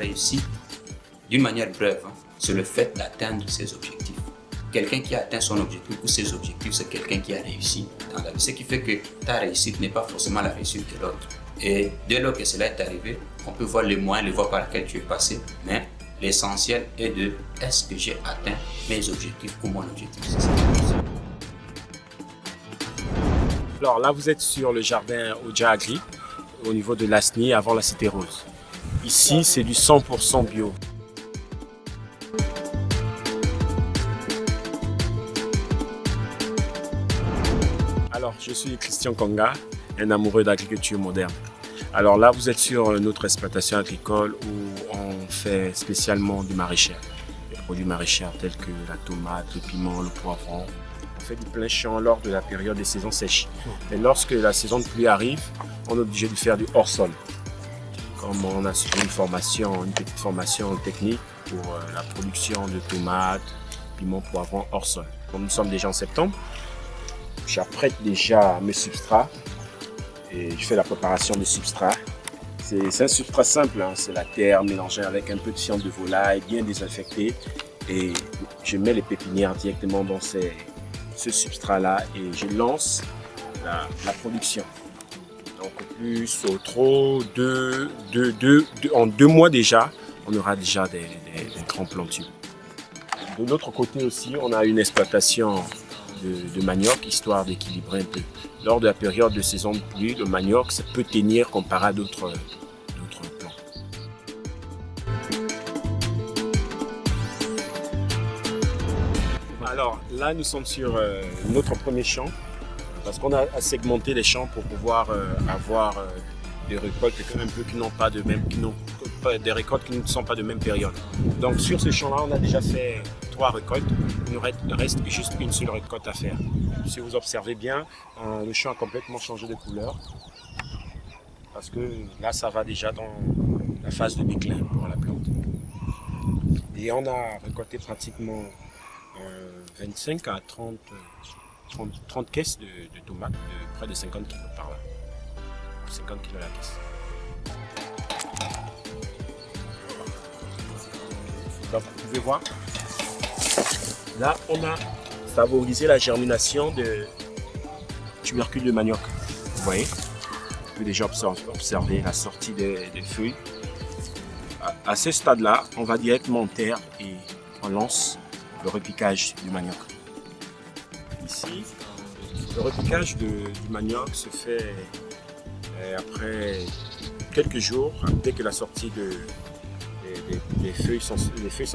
réussite, d'une manière brève, c'est le fait d'atteindre ses objectifs. Quelqu'un qui a atteint son objectif ou ses objectifs, c'est quelqu'un qui a réussi dans la vie. Ce qui fait que ta réussite n'est pas forcément la réussite de l'autre. Et dès lors que cela est arrivé, on peut voir les moyens, les voies par lesquelles tu es passé, mais l'essentiel est de est-ce que j'ai atteint mes objectifs ou mon objectif. C'est ça. Alors là, vous êtes sur le jardin Oja Agri, au niveau de l'Asni, avant la Cité Rose. Ici, c'est du 100% bio. Alors, je suis Christian Konga, un amoureux d'agriculture moderne. Alors là, vous êtes sur notre exploitation agricole où on fait spécialement du maraîcher. Des produits maraîchers tels que la tomate, le piment, le poivron. On fait du plein champ lors de la période des saisons sèches. Et lorsque la saison de pluie arrive, on est obligé de faire du hors-sol. Comme on a suivi une petite formation technique pour la production de tomates, piment, poivron hors-sol. Comme nous sommes déjà en septembre, j'apprête déjà mes substrats et je fais la préparation des substrats. C'est un substrat simple, hein. C'est la terre mélangée avec un peu de fiente de volaille, bien désinfectée. Et je mets les pépinières directement dans ce substrat-là et je lance la production. Donc plus au trop, en 2 mois déjà, on aura déjà des grands plantules. De l'autre côté aussi, on a une exploitation de manioc, histoire d'équilibrer un peu. Lors de la période de saison de pluie, le manioc, ça peut tenir comparé à d'autres plants. Alors là, nous sommes sur notre premier champ, parce qu'on a segmenté les champs pour pouvoir avoir des récoltes des récoltes qui ne sont pas de même période. Donc sur ce champ-là, on a déjà fait 3 récoltes. Il nous reste juste une seule récolte à faire. Si vous observez bien, le champ a complètement changé de couleur. Parce que là, ça va déjà dans la phase de déclin pour la plante. Et on a récolté pratiquement 25 à 30 caisses de tomates, de près de 50 kg par là. 50 kg la caisse. Donc vous pouvez voir, là on a favorisé la germination de tubercules de manioc. Vous voyez, on peut déjà observer la sortie des feuilles. À ce stade-là, on va directement en terre et on lance le repiquage du manioc. Ici, le repiquage du manioc se fait après quelques jours, dès que la sortie les feuilles sont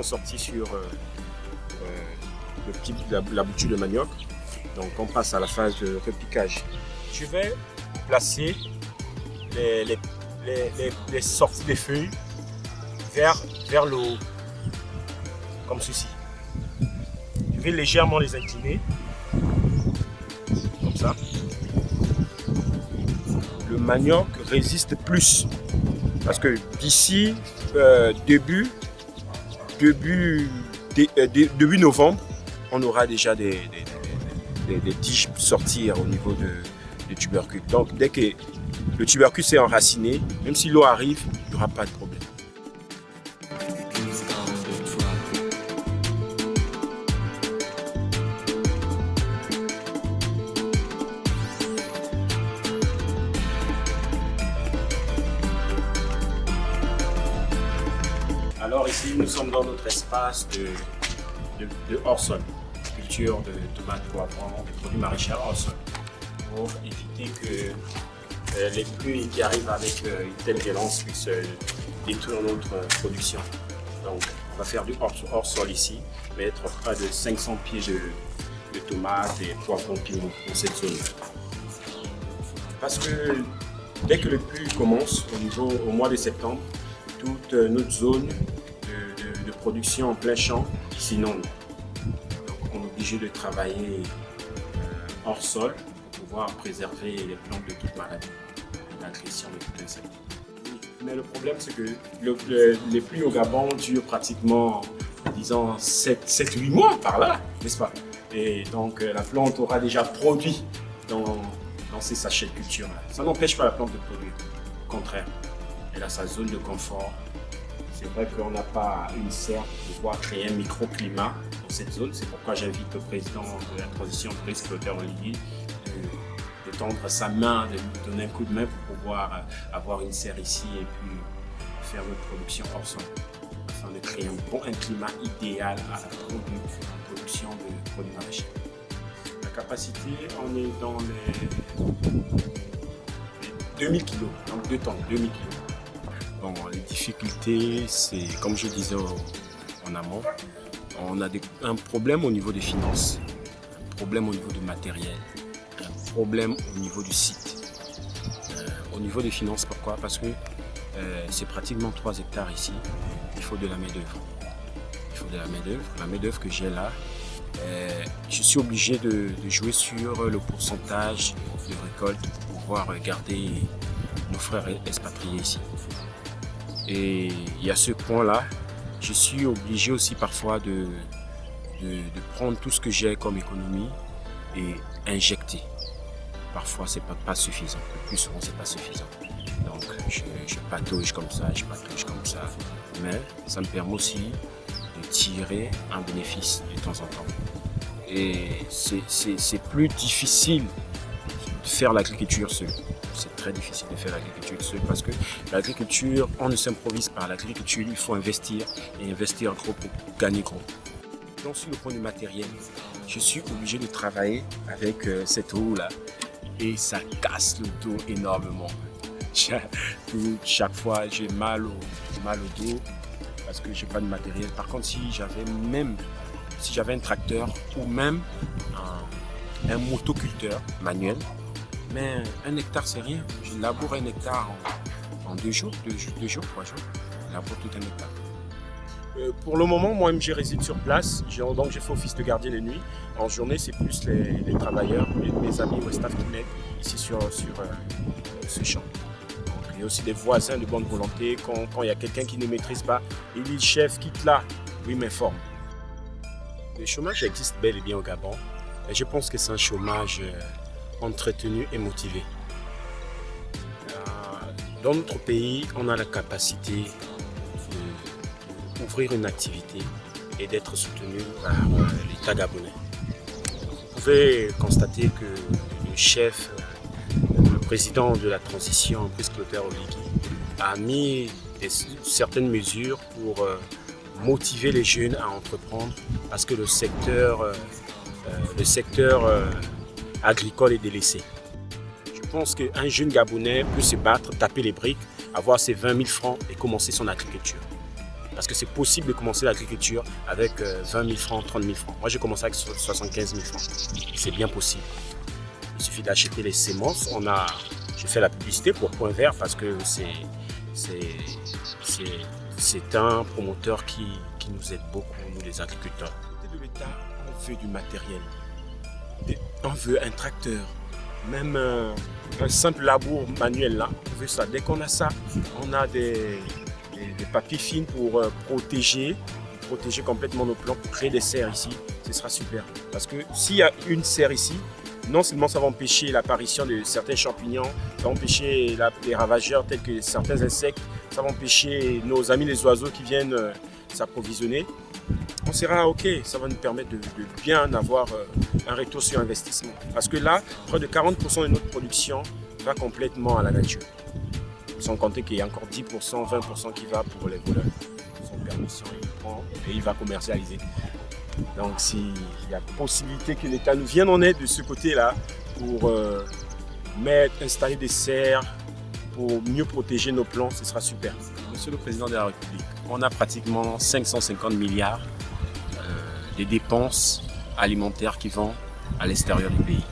sorties sur la bouture de manioc. Donc on passe à la phase de repiquage. Je vais placer les sorties des feuilles vers le haut, comme ceci. Je vais légèrement les incliner, comme ça. Le manioc résiste plus, parce que d'ici début novembre, on aura déjà des tiges sortir au niveau de tubercules. Donc dès que le tubercule s'est enraciné, même si l'eau arrive, il n'y aura pas de problème. Alors ici, nous sommes dans notre espace de hors-sol, culture de tomates, poivrons, des produits maraîchers hors-sol, pour éviter que les pluies qui arrivent avec une telle violence puissent détruire notre production. Donc on va faire du hors-sol ici, mettre près de 500 pieds de tomates et poivrons dans cette zone. Parce que dès que les pluies commencent au mois de septembre, toute notre zone de production en plein champ s'inonde. Donc on est obligé de travailler hors sol pour pouvoir préserver les plantes de toute maladie, de l'agression de tout insecte. Mais le problème, c'est que les pluies au Gabon durent pratiquement, disons, 7-8 mois par là, n'est-ce pas? Et donc la plante aura déjà produit dans ces sachets de culture-là. Ça n'empêche pas la plante de produire, au contraire. Elle a sa zone de confort C'est vrai qu'on n'a pas une serre pour pouvoir créer un microclimat dans cette zone. C'est pourquoi j'invite le président de la transition, Brice Clotaire Oligui, de tendre sa main, de nous donner un coup de main pour pouvoir avoir une serre ici et puis faire notre production hors sol, afin de créer un climat idéal à la production de produits maraîchers. La capacité, on est dans les 2000 kg, donc 2 tonnes, 2000 kg. Bon, les difficultés, c'est comme je disais en amont, on a un problème au niveau des finances, un problème au niveau du matériel, un problème au niveau du site. Au niveau des finances, pourquoi? Parce que c'est pratiquement 3 hectares ici, il faut de la main-d'œuvre. Il faut de la main-d'œuvre. La main-d'œuvre que j'ai là, je suis obligé de jouer sur le pourcentage de récolte pour pouvoir garder nos frères expatriés ici. Et il y a ce point-là, je suis obligé aussi parfois de prendre tout ce que j'ai comme économie et injecter. Parfois, c'est pas suffisant. Le plus souvent, c'est pas suffisant. Donc, je patauge comme ça, mais ça me permet aussi de tirer un bénéfice de temps en temps. Et c'est plus difficile de faire l'agriculture seul. C'est très difficile de faire l'agriculture seul parce que l'agriculture, on ne s'improvise pas. L'agriculture, il faut investir et investir gros pour gagner gros. Donc, sur le point du matériel, je suis obligé de travailler avec cette roue-là et ça casse le dos énormément. Chaque fois, j'ai mal au dos parce que je n'ai pas de matériel. Par contre, si j'avais un tracteur ou même un motoculteur manuel, mais 1 hectare, c'est rien. Je laboure 1 hectare en 2 jours, 3 jours. Je laboure tout 1 hectare. Pour le moment, moi, je réside sur place. Donc, j'ai fait office de gardien de nuit. En journée, c'est plus les travailleurs, mes amis ou staff qui m'aident ici sur ce champ. Donc, il y a aussi des voisins de bonne volonté. Quand il y a quelqu'un qui ne maîtrise pas, il dit chef, quitte là. Oui, m'informe. Le chômage existe bel et bien au Gabon. Et je pense que c'est un chômage entretenu et motivé. Dans notre pays, on a la capacité d'ouvrir une activité et d'être soutenu par l'État gabonais. Vous pouvez constater que le chef, le président de la transition, Brice Clotaire Oligui, a mis certaines mesures pour motiver les jeunes à entreprendre parce que le secteur agricole est délaissé. Je pense qu'un jeune Gabonais peut se battre, taper les briques, avoir ses 20 000 francs et commencer son agriculture. Parce que c'est possible de commencer l'agriculture avec 20 000 francs, 30 000 francs. Moi, j'ai commencé avec 75 000 francs. C'est bien possible. Il suffit d'acheter les semences. Je fais la publicité pour Point Vert parce que c'est un promoteur qui nous aide beaucoup, nous les agriculteurs. De l'État, on veut du matériel. On veut un tracteur, même un simple labour manuel là, on veut ça. Dès qu'on a ça, on a des papiers fins pour protéger complètement nos plants, pour créer des serres ici, ce sera super. Parce que s'il y a une serre ici, non seulement ça va empêcher l'apparition de certains champignons, ça va empêcher les ravageurs tels que certains insectes, ça va empêcher nos amis les oiseaux qui viennent s'approvisionner. On sera OK, ça va nous permettre de bien avoir un retour sur investissement. Parce que là, près de 40% de notre production va complètement à la nature. Sans compter qu'il y a encore 10%, 20% qui va pour les voleurs. Son permission, il prend et il va commercialiser. Donc s'il y a possibilité que l'État nous vienne en aide de ce côté-là pour installer des serres, pour mieux protéger nos plants, ce sera super. Monsieur le Président de la République, on a pratiquement 550 milliards de dépenses alimentaires qui vont à l'extérieur du pays.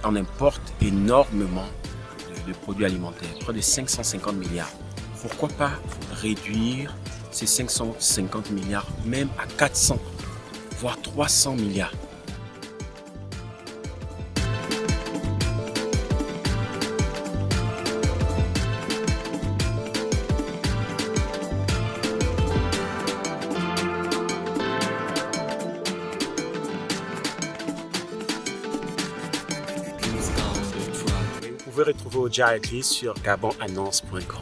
On importe énormément de produits alimentaires, près de 550 milliards. Pourquoi pas réduire ces 550 milliards même à 400, voire 300 milliards? Vous pouvez retrouver Oja Agri sur gabonannonce.com.